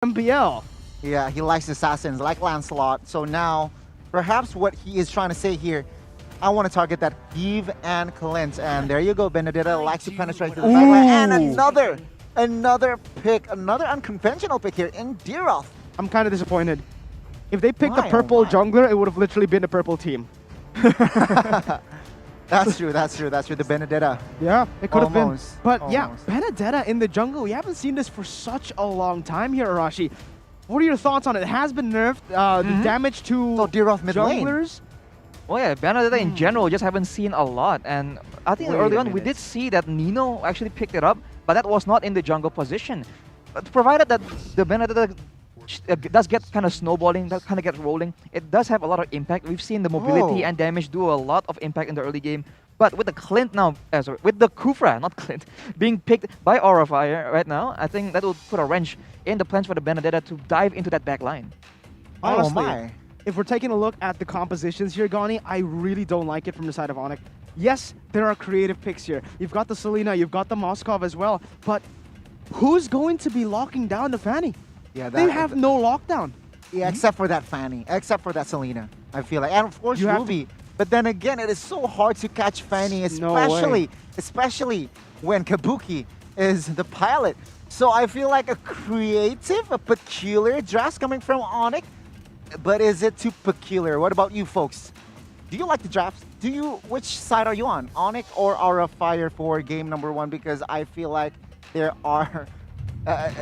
MPL. Yeah, he likes assassins like Lancelot. So now, perhaps what he is trying to say here, I want to target that Eve and Clint. And there you go, Benedetta likes to penetrate to the backline. And another pick, another unconventional pick here in Diroth. I'm kind of disappointed. If they picked the purple jungler, it would have literally been the purple team. That's true, that's true, that's true. The Benedetta. Yeah, it could have been. But almost. yeah, Benedetta in the jungle. We haven't seen this for such a long time here, Arashi. What are your thoughts on it? It has been nerfed. The damage to Diroth mid lane. junglers. Well, yeah, Benedetta in general just haven't seen a lot. And I think early on we did see that Nino actually picked it up, but that was not in the jungle position. But provided that the Benedetta does get kind of snowballing, that kind of get rolling, it does have a lot of impact. We've seen the mobility and damage do a lot of impact in the early game. But with the Clint now, with the Kufra, not Clint, being picked by Aura Fire right now, I think that will put a wrench in the plans for the Benedetta to dive into that back line. Honestly, if we're taking a look at the compositions here, Gani, I really don't like it from the side of ONIC. Yes, there are creative picks here. You've got the Selena, you've got the Moskov as well, but who's going to be locking down the Fanny? Yeah, they have no lockdown. Yeah, except for that Fanny, except for that Selena, I feel like. And of course Ruby. But then again, it is so hard to catch Fanny, especially when Kabuki is the pilot. So I feel like a creative, a peculiar draft coming from ONIC. But is it too peculiar? What about you folks? Do you like the drafts? Which side are you on? ONIC or Aura Fire for game number 1? Because I feel like there are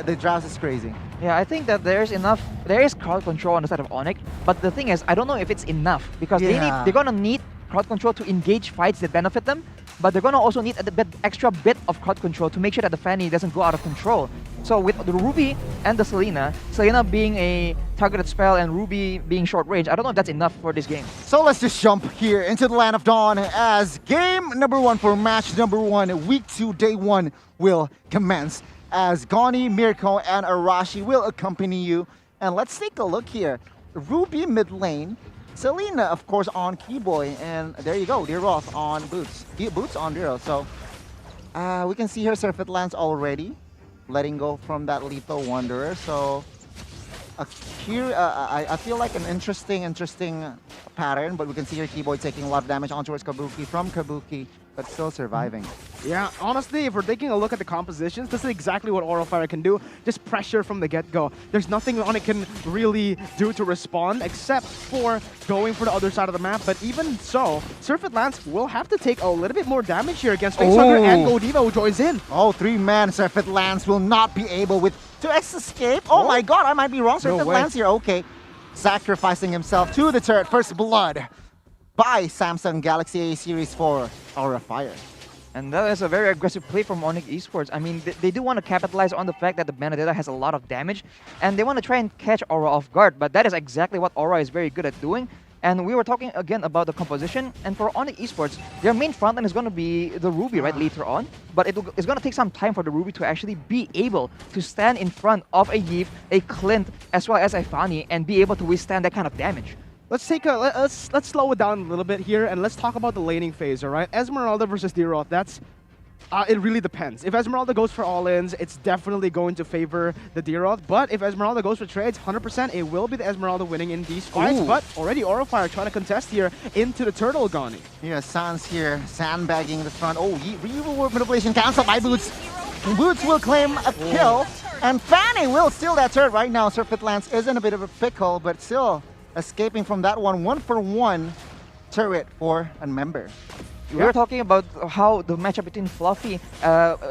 the draft is crazy. Yeah, I think that there is crowd control on the side of ONIC, but the thing is, I don't know if it's enough, because they're gonna need crowd control to engage fights that benefit them, but they're gonna also need extra bit of crowd control to make sure that the Fanny doesn't go out of control. So with the Ruby and the Selena being a targeted spell and Ruby being short range, I don't know if that's enough for this game. So let's just jump here into the Land of Dawn as game number 1 for match number 1, week 2, day 1 will commence, as Gani, Mirko, and Arashi will accompany you. And let's take a look here. Ruby mid lane, Selena, of course, on Keyboy, and there you go, Diroth on Boots. Boots on Diroth. So we can see here Surfeit Lance already letting go from that Lethal Wanderer. So here, I feel like an interesting pattern, but we can see here Keyboy taking a lot of damage on towards Kabuki from Kabuki, but still surviving. Yeah, honestly, if we're taking a look at the compositions, this is exactly what Aura Fire can do. Just pressure from the get-go. There's nothing ONIC can really do to respond except for going for the other side of the map. But even so, Surfeit Lance will have to take a little bit more damage here against Facehugger and Godiva, who joins in. Oh, 3-man Surfeit Lance will not be able to escape. Oh my god, I might be wrong. Surfeit Lance here, okay. Sacrificing himself to the turret. First blood by Samsung Galaxy A Series for Aura Fire. And that is a very aggressive play from ONIC Esports. I mean, they do want to capitalize on the fact that the Benedetta has a lot of damage, and they want to try and catch Aura off guard, but that is exactly what Aura is very good at doing. And we were talking again about the composition, and for ONIC Esports, their main frontline is going to be the Ruby, right, later on. But it's going to take some time for the Ruby to actually be able to stand in front of a Yves, a Clint, as well as a Fanny, and be able to withstand that kind of damage. Let's slow it down a little bit here, and let's talk about the laning phase, all right? Esmeralda versus Diroth, that's... it really depends. If Esmeralda goes for all-ins, it's definitely going to favor the Diroth. But if Esmeralda goes for trades, 100% it will be the Esmeralda winning in these fights. But already Aura Fire trying to contest here into the Turtle, Gani. Yeah, Sans here, sandbagging the front. Oh, reward manipulation cancelled by Boots. Boots will claim a kill, and Fanny will steal that turret right now. Surfeit Lance is in a bit of a pickle, but still escaping from that one. 1-for-1 turret for a member. We were talking about how the matchup between Fluffy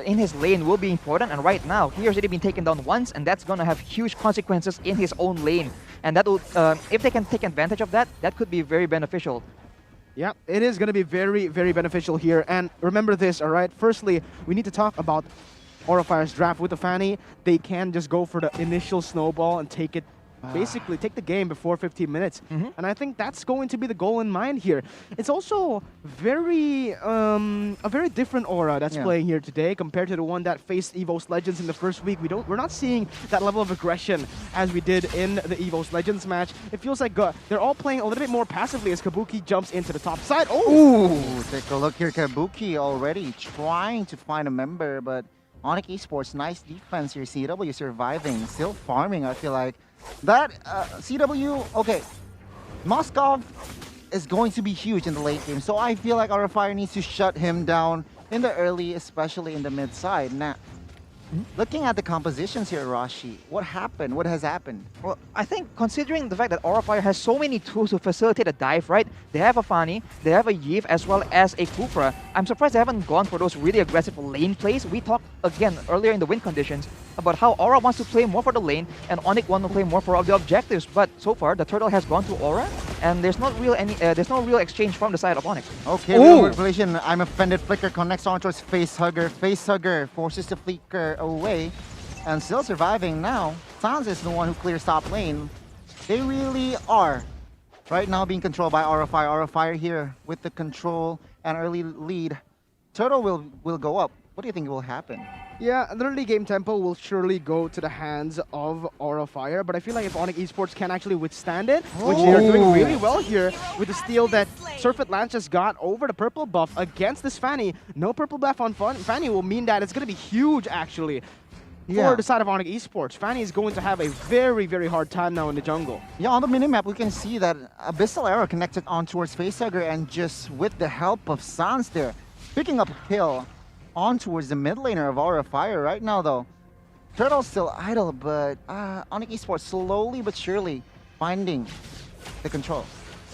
in his lane will be important, and right now he has already been taken down once, and that's going to have huge consequences in his own lane. And that will, if they can take advantage of that, that could be very beneficial. Yeah, it is going to be very, very beneficial here. And remember this, all right? Firstly, we need to talk about Aura Fire's draft with the Fanny. They can just go for the initial snowball and take it. Basically, take the game before 15 minutes. And I think that's going to be the goal in mind here. It's also a very different Aura that's playing here today compared to the one that faced EVOS Legends in the first week. We're not seeing that level of aggression as we did in the EVOS Legends match. It feels like they're all playing a little bit more passively as Kabuki jumps into the top side. Ooh, take a look here. Kabuki already trying to find a member, but ONIC Esports, nice defense here. CW surviving, still farming, I feel like. That, CW, okay. Moskov is going to be huge in the late game, so I feel like our Fire needs to shut him down in the early, especially in the mid side. Now, looking at the compositions here, Rashi, what happened? What has happened? Well, I think considering the fact that Aura Fire has so many tools to facilitate a dive, right? They have a Fanny, they have a Yves, as well as a Kufra. I'm surprised they haven't gone for those really aggressive lane plays. We talked, again, earlier in the win conditions about how Aura wants to play more for the lane and ONIC wants to play more for the objectives. But so far, the turtle has gone to Aura, and there's not real there's no real exchange from the side of ONIC. Okay, real manipulation. I'm offended. Flicker connects on towards Facehugger. Facehugger forces the flicker away, and still surviving now. Sans is the one who clears top lane. They really are right now being controlled by Aura Fire. Aura Fire here with the control and early lead. Turtle will go up. What do you think will happen? Yeah, the early game tempo will surely go to the hands of Aura Fire, but I feel like if ONIC Esports can actually withstand it, which they are doing really well here with the steal that Surfeit Lance just got over the purple buff against this Fanny. No purple buff on Fanny will mean that it's going to be huge, actually, for the side of ONIC Esports. Fanny is going to have a very, very hard time now in the jungle. Yeah, on the minimap, we can see that Abyssal Arrow connected on towards Facehugger, and just with the help of Sans there, picking up a kill on towards the mid laner of Aura Fire. Right now, though, Turtle's still idle, but ONIC Esports slowly but surely finding the control.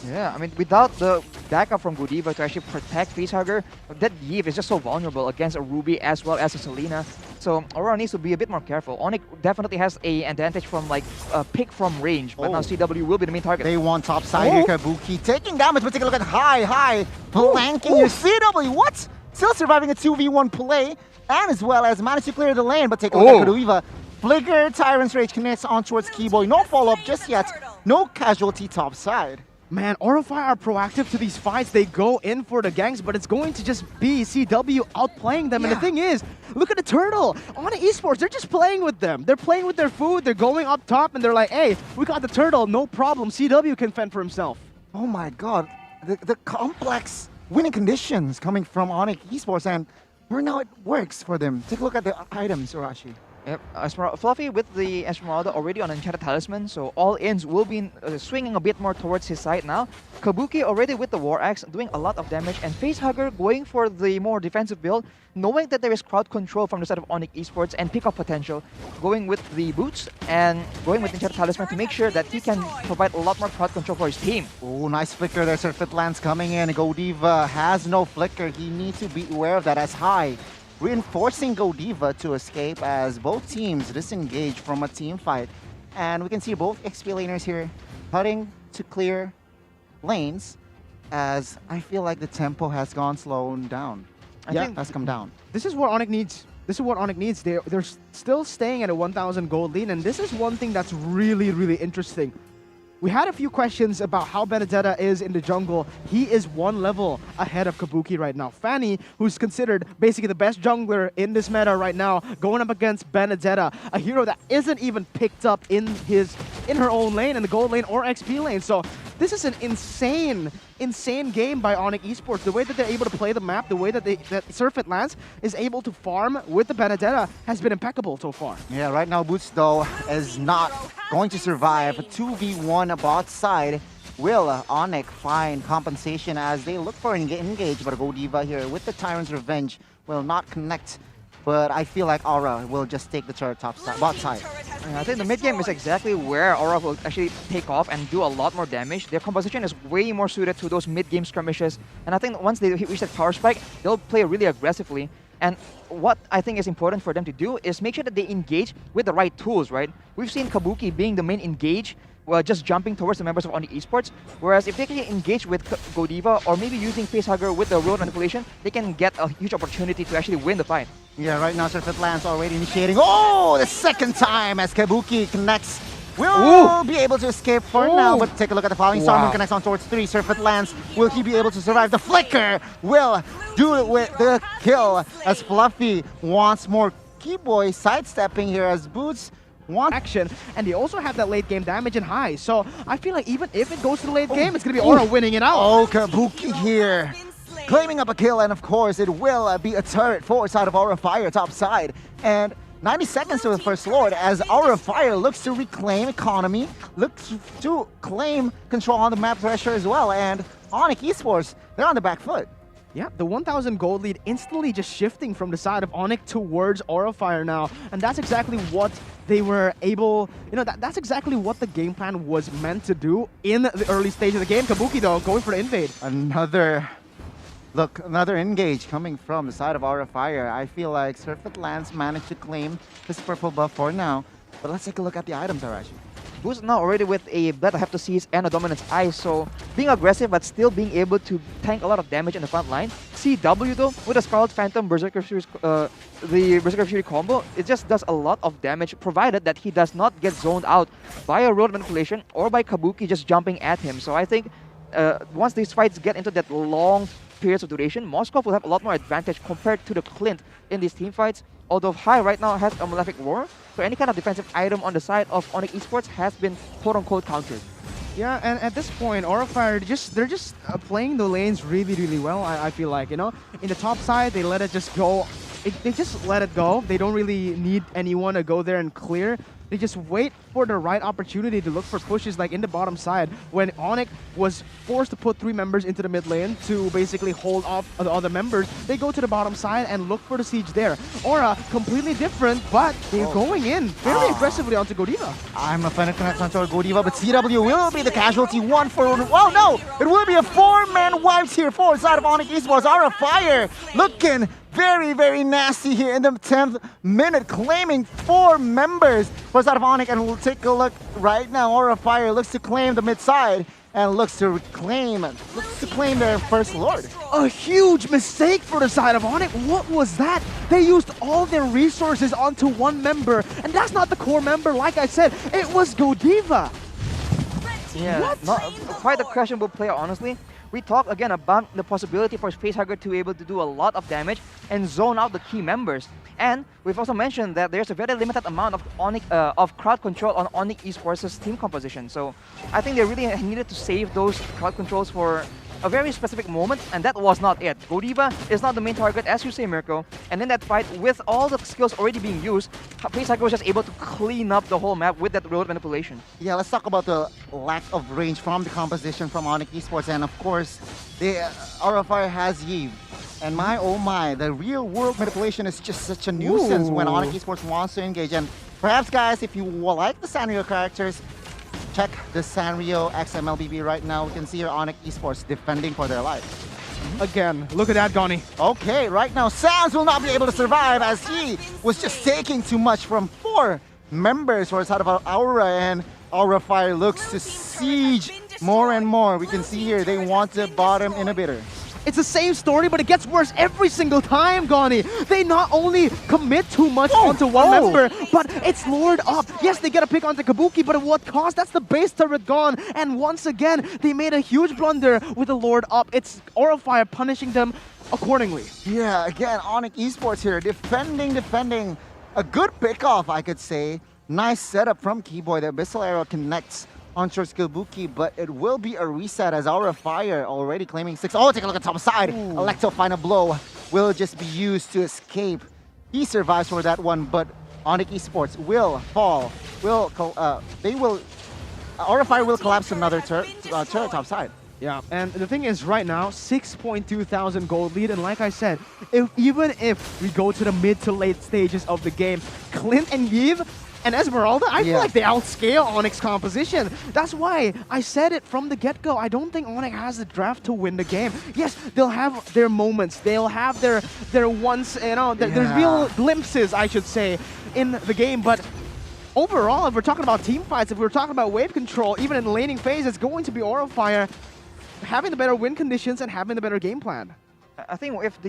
Yeah, I mean, without the backup from Godiva to actually protect Facehugger, that Yves is just so vulnerable against a Ruby as well as a Selena. So Aura needs to be a bit more careful. ONIC definitely has an advantage from like pick from range, but now CW will be the main target. They want top side here, Kabuki taking damage, but take a look at high, flanking your CW. What? Still surviving a 2v1 play, and as well as managed to clear the lane, but take a look at Godiva. Flicker, Tyrant's Rage connects on towards Keyboy. No follow-up just yet. No casualty top side. Man, Aura Fire are proactive to these fights. They go in for the ganks, but it's going to just be CW outplaying them. And the thing is, look at the turtle. ONIC Esports, they're just playing with them. They're playing with their food. They're going up top, and they're like, hey, we got the turtle. No problem. CW can fend for himself. Oh my god. The complex winning conditions coming from ONIC Esports, and now it works for them. Take a look at the items, Urashi. Yep, Fluffy with the Esmeralda already on Enchanted Talisman, so all ins will be swinging a bit more towards his side now. Kabuki already with the War Axe doing a lot of damage, and Facehugger going for the more defensive build, knowing that there is crowd control from the side of ONIC Esports and pick-up potential, going with the boots and going with Enchanted Talisman to make sure that he can provide a lot more crowd control for his team. Oh, nice flicker there. Surfeit Lance coming in. Godiva has no flicker. He needs to be aware of that as high. Reinforcing Godiva to escape as both teams disengage from a team fight. And we can see both XP laners here cutting to clear lanes, as I feel like the tempo has gone slowed down. I think has come down. This is what ONIC needs. This is what ONIC needs. They're still staying at a 1,000 gold lead, and this is one thing that's really, really interesting. We had a few questions about how Benedetta is in the jungle. He is one level ahead of Kabuki right now. Fanny, who's considered basically the best jungler in this meta right now, going up against Benedetta, a hero that isn't even picked up in her own lane, in the gold lane or XP lane. So this is an insane game by ONIC Esports. The way that they're able to play the map, the way that Surfeit Lance is able to farm with the Benedetta has been impeccable so far. Yeah, right now Boots though is not going to survive. A 2v1 bot side. Will ONIC find compensation as they look for an engage, but Godiva here with the Tyrant's Revenge will not connect. But I feel like Aura will just take the turret top side, bot side. I think the mid game is exactly where Aura will actually take off and do a lot more damage. Their composition is way more suited to those mid game skirmishes. And I think once they reach that power spike, they'll play really aggressively. And what I think is important for them to do is make sure that they engage with the right tools, right? We've seen Kabuki being the main engage, just jumping towards the members of ONIC Esports. Whereas if they can engage with Godiva or maybe using Facehugger with the road manipulation, they can get a huge opportunity to actually win the fight. Yeah, right now Surfeit Lance already initiating. Oh, the second time as Kabuki connects. Will be able to escape for now, but take a look at the following Star Moon connects on towards 3. Surfeit Lance, will he be able to survive? The flicker will do it with the kill as Fluffy wants more. Keyboy sidestepping here as Boots wants action, and they also have that late game damage and high. So I feel like even if it goes to the late game, it's gonna be Aura winning it out. Oh, Kabuki here. claiming up a kill, and of course it will be a turret forward side of Aura Fire top side. And 90 seconds to the first Lord as Aura Fire looks to reclaim economy, looks to claim control on the map pressure as well, and ONIC Esports, they're on the back foot. Yeah, the 1,000 gold lead instantly just shifting from the side of ONIC towards Aura Fire now. And that's exactly what they were able, that's exactly what the game plan was meant to do in the early stage of the game. Kabuki, though, going for the invade. Another engage coming from the side of Aura Fire. I feel like Surfeit Lance managed to claim his purple buff for now. But let's take a look at the items, Arashi. Boost now already with a Blood Heptoseize and a Dominance Eye, so being aggressive but still being able to tank a lot of damage in the front line. CW though, with the Scarlet Phantom Berserker Fury, the Berserker Fury combo, it just does a lot of damage provided that he does not get zoned out by a road manipulation or by Kabuki just jumping at him. So I think once these fights get into that long periods of duration, Moskov will have a lot more advantage compared to the Clint in these team fights. Although High right now has a Malefic Roar, so any kind of defensive item on the side of ONIC Esports has been quote-unquote countered. Yeah, and at this point, Aura Fire, they're just playing the lanes really, really well, I feel like, In the top side, they let it just go. They just let it go. They don't really need anyone to go there and clear. They just wait for the right opportunity to look for pushes like in the bottom side when ONIC was forced to put 3 members into the mid lane to basically hold off the other members. They go to the bottom side and look for the siege there. Aura, completely different, but they're going in very aggressively onto Godiva. I'm a fan of connect onto Godiva, but CW will be the casualty. 1 for 1. Oh no! It will be a 4-man wipes here for side of ONIC Esports. Aura Fire looking very, very nasty here in the 10th minute, claiming 4 members for side of ONIC. And we'll take a look right now. Aura Fire looks to claim the mid side and looks to claim their first Lord. A huge mistake for the side of ONIC. What was that? They used all their resources onto 1 member, and that's not the core member. Like I said, it was Godiva. Yeah, not quite a questionable player, honestly. We talked again about the possibility for Facehugger to be able to do a lot of damage and zone out the key members. And we've also mentioned that there's a very limited amount of crowd control on ONIC Esports' team composition. So I think they really needed to save those crowd controls for a very specific moment, and that was not it. Godiva is not the main target, as you say, Mirko. And in that fight, with all the skills already being used, Facehugger was just able to clean up the whole map with that road manipulation. Yeah, let's talk about the lack of range from the composition from ONIC Esports. And of course, the Aura Fire has Yves. And my oh my, the real world manipulation is just such a nuisance when ONIC Esports wants to engage. And perhaps, guys, if you like the Sanrio characters, check the Sanrio XMLBB right now. We can see here ONIC Esports defending for their life. Again, look at that, Goni. Okay, right now, Sans will not be able to survive as he was just taking too much from 4 members for side of Aura, and Aura Fire looks to siege more and more. We can see here they want the bottom inhibitor. It's the same story, but it gets worse every single time, Goni. They not only commit too much onto 1 member, but it's lured up. Yes, they get a pick onto Kabuki, but at what cost? That's the base turret gone. And once again, they made a huge blunder with the lured up. It's Aura Fire punishing them accordingly. Yeah, again, ONIC Esports here, defending. A good pick-off, I could say. Nice setup from Keyboy. The Abyssal Arrow connects onto Kabuki, but it will be a reset as Aura Fire already claiming 6. Oh, take a look at top side. Electro Final Blow will just be used to escape. He survives for that one, but ONIC Esports will fall. Aura Fire will collapse another turret top side. Yeah, and the thing is, right now, 6.2 thousand gold lead, and like I said, even if we go to the mid to late stages of the game, Clint and Yves and Esmeralda, I feel like they outscale ONIC's composition. That's why I said it from the get-go. I don't think ONIC has the draft to win the game. Yes, they'll have their moments. They'll have their once, their real glimpses, I should say, in the game. But overall, if we're talking about team fights, if we're talking about wave control, even in the laning phase, it's going to be Aura Fire having the better win conditions and having the better game plan. I think if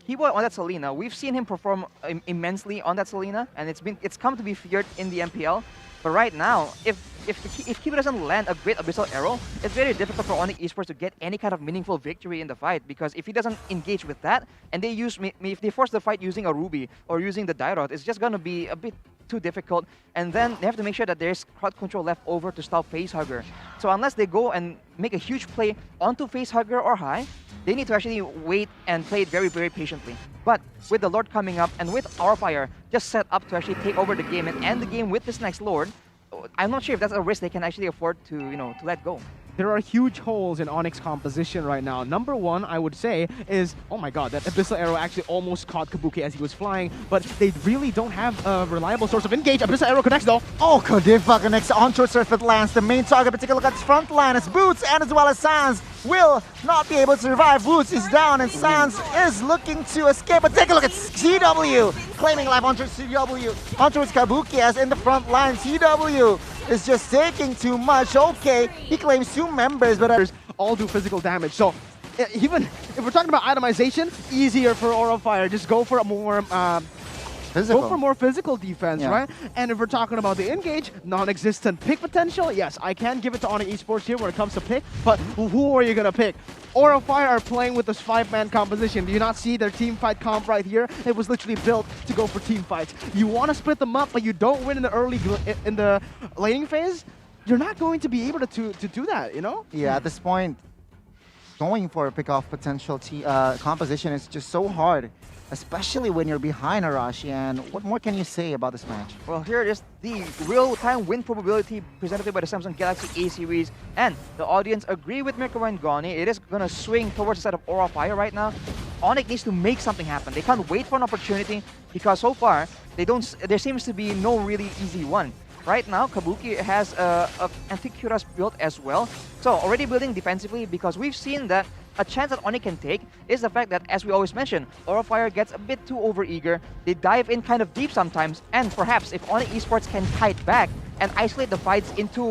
Keyboy on that Selena, we've seen him perform immensely on that Selena, and it's come to be feared in the MPL. But right now, if Keyboy doesn't land a great Abyssal Arrow, it's very difficult for ONIC Esports to get any kind of meaningful victory in the fight, because if he doesn't engage with that, and if they force the fight using a Ruby or using the Dairot, it's just gonna be a bit too difficult, and then they have to make sure that there's crowd control left over to stop Facehugger. So unless they go and make a huge play onto Facehugger or High, they need to actually wait and play it very, very patiently. But with the Lord coming up and with Aura Fire just set up to actually take over the game and end the game with this next Lord, I'm not sure if that's a risk they can actually afford to, to let go. There are huge holes in Onyx composition right now. Number one, I would say, is, oh my god, that Abyssal Arrow actually almost caught Kabuki as he was flying, but they really don't have a reliable source of engage. Abyssal Arrow connects though. Oh, Kadifa connects onto Surfeit lands. The main target, particularly at front line, is Boots and as well as Sans will not be able to survive. Boots is down and Sans is looking to escape, but take a look at CW claiming life onto CW, onto Kabuki as in the front line. CW is just taking too much. Okay, he claims 2 members, but all do physical damage. So even if we're talking about itemization, easier for Aura Fire. Just go for a more physical. Go for more physical defense, Yeah. right? And if we're talking about the engage, non-existent pick potential, yes, I can give it to ONIC Esports here when it comes to pick, but who are you gonna pick? Aura Fire are playing with this 5-man composition. Do you not see their team fight comp right here? It was literally built to go for team fights. You want to split them up, but you don't win in the laning phase. You're not going to be able to do that, you know? Yeah, at this point, going for a pick-off potential composition is just so hard, especially when you're behind Arashi. And what more can you say about this match? Well, here is the real-time win probability presented by the Samsung Galaxy A series, and the audience agree with Mirko and Goni. It is going to swing towards the side of Aura Fire right now. ONIC needs to make something happen. They can't wait for an opportunity because so far there seems to be no really easy one. Right now, Kabuki has a Anticuras build as well. So already building defensively, because we've seen that a chance that ONIC can take is the fact that, as we always mention, Aura Fire gets a bit too overeager. They dive in kind of deep sometimes, and perhaps if ONIC Esports can kite back and isolate the fights into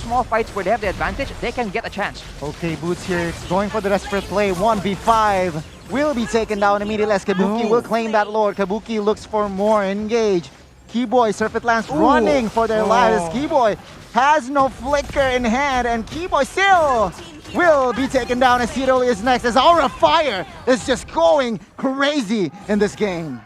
small fights where they have the advantage, they can get a chance. Okay, Boots here going for the desperate play. 1v5 will be taken down immediately as Kabuki will claim that Lord. Kabuki looks for more engage. Keyboy, Surfeit lands running for their lives. Keyboy has no flicker in hand, and Keyboy still will be taken down as Tito is next, as Aura Fire is just going crazy in this game.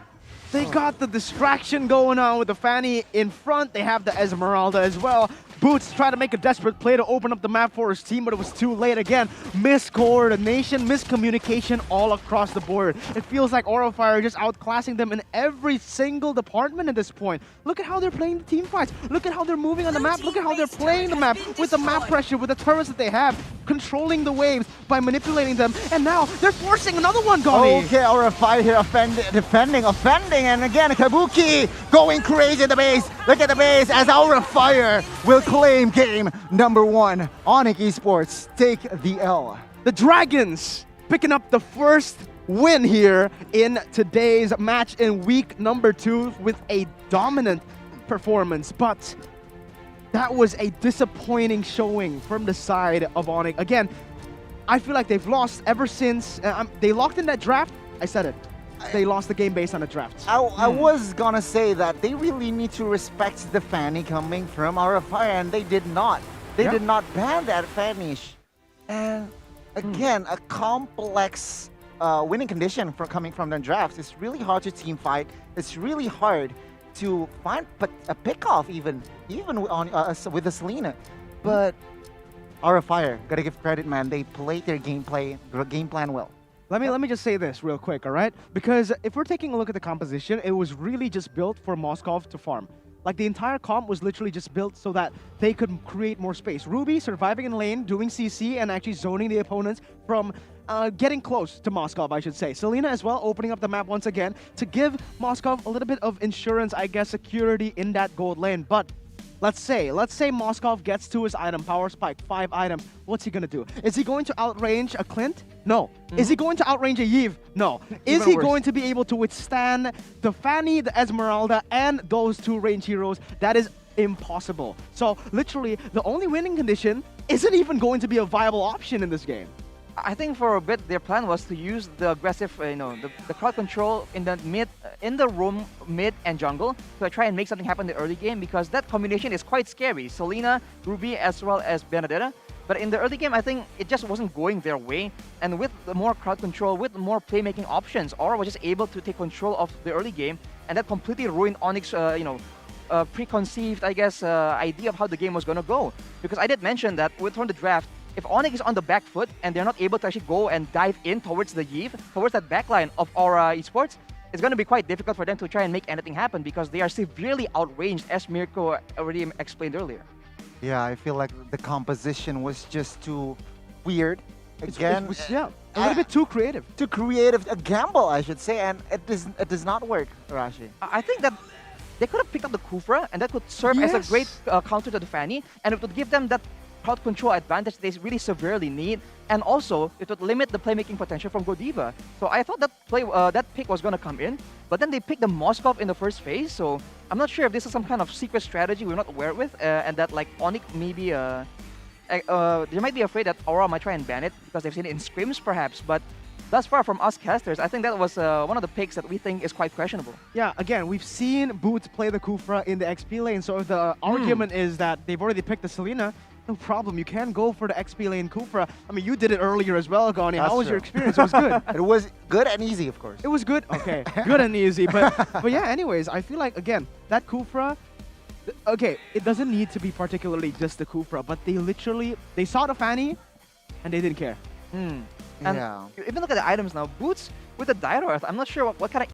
They got the distraction going on with the Fanny in front. They have the Esmeralda as well. Boots tried to make a desperate play to open up the map for his team, but it was too late again. Miscoordination, miscommunication all across the board. It feels like Aura Fire just outclassing them in every single department at this point. Look at how they're playing the team fights. Look at how they're moving on the map. Look at how they're playing the map with the map pressure, with the turrets that they have, controlling the waves by manipulating them. And now they're forcing another one, Goni. Okay, Aura Fire here defending, and again, Kabuki going crazy at the base. Look at the base as Aura Fire will claim game number 1. ONIC Esports take the L. The Dragons picking up the first win here in today's match in week number 2 with a dominant performance, but that was a disappointing showing from the side of ONIC. Again, I feel like they've lost ever since they locked in that draft. I said it. They lost the game based on the draft. I was gonna say that they really need to respect the Fanny coming from Aura Fire, and they did not. They did not ban that Fannish. And again, a complex winning condition coming from their drafts. It's really hard to team fight. It's really hard to find a pick-off even on with a Selena. But Aura Fire, gotta give credit, man. They played their game plan well. Let me just say this real quick, all right? Because if we're taking a look at the composition, it was really just built for Moskov to farm. Like, the entire comp was literally just built so that they could create more space. Ruby surviving in lane, doing CC, and actually zoning the opponents from getting close to Moskov, I should say. Selena as well, opening up the map once again to give Moskov a little bit of insurance, I guess, security in that gold lane. But let's say Moskov gets to his item, power spike, 5 items. What's he gonna do? Is he going to outrange a Clint? No. Is he going to outrange a Yves? No. Is he going to be able to withstand the Fanny, the Esmeralda, and those 2 range heroes? That is impossible. So literally, the only winning condition isn't even going to be a viable option in this game. I think for a bit their plan was to use the aggressive, the crowd control in the room, mid, and jungle to try and make something happen in the early game, because that combination is quite scary. Selena, Ruby, as well as Benedetta. But in the early game, I think it just wasn't going their way. And with the more crowd control, with more playmaking options, Aura was just able to take control of the early game, and that completely ruined ONIC's, preconceived, I guess, idea of how the game was going to go. Because I did mention that from the draft, if ONIC is on the back foot and they're not able to actually go and dive in towards the Yves, towards that backline of Aura Esports, it's going to be quite difficult for them to try and make anything happen because they are severely outranged, as Mirko already explained earlier. Yeah, I feel like the composition was just too weird. Again, It was, yeah, a little bit too creative. too creative, a gamble, I should say, and it does not work, Rashi. I think that they could have picked up the Kufra, and that could serve as a great counter to the Fanny, and it would give them that crowd control advantage they really severely need, and also it would limit the playmaking potential from Godiva. So I thought that that pick was going to come in, but then they picked the Moskov in the first phase, so I'm not sure if this is some kind of secret strategy we're not aware with, and that like ONIC maybe they might be afraid that Aura might try and ban it because they've seen it in scrims perhaps, but thus far from us casters, I think that was one of the picks that we think is quite questionable. Yeah, again, we've seen Boots play the Kufra in the XP lane, so if the argument is that they've already picked the Selena, no problem. You can go for the XP lane Kufra. I mean, you did it earlier as well, Goni. How was your experience? It was good. It was good and easy, of course. It was good. Okay, good and easy. But yeah, anyways, I feel like, again, that Kufra, okay, it doesn't need to be particularly just the Kufra, but they saw the Fanny and they didn't care. And Yeah. even look at the items now. Boots with the Dire Earth, I'm not sure what kind of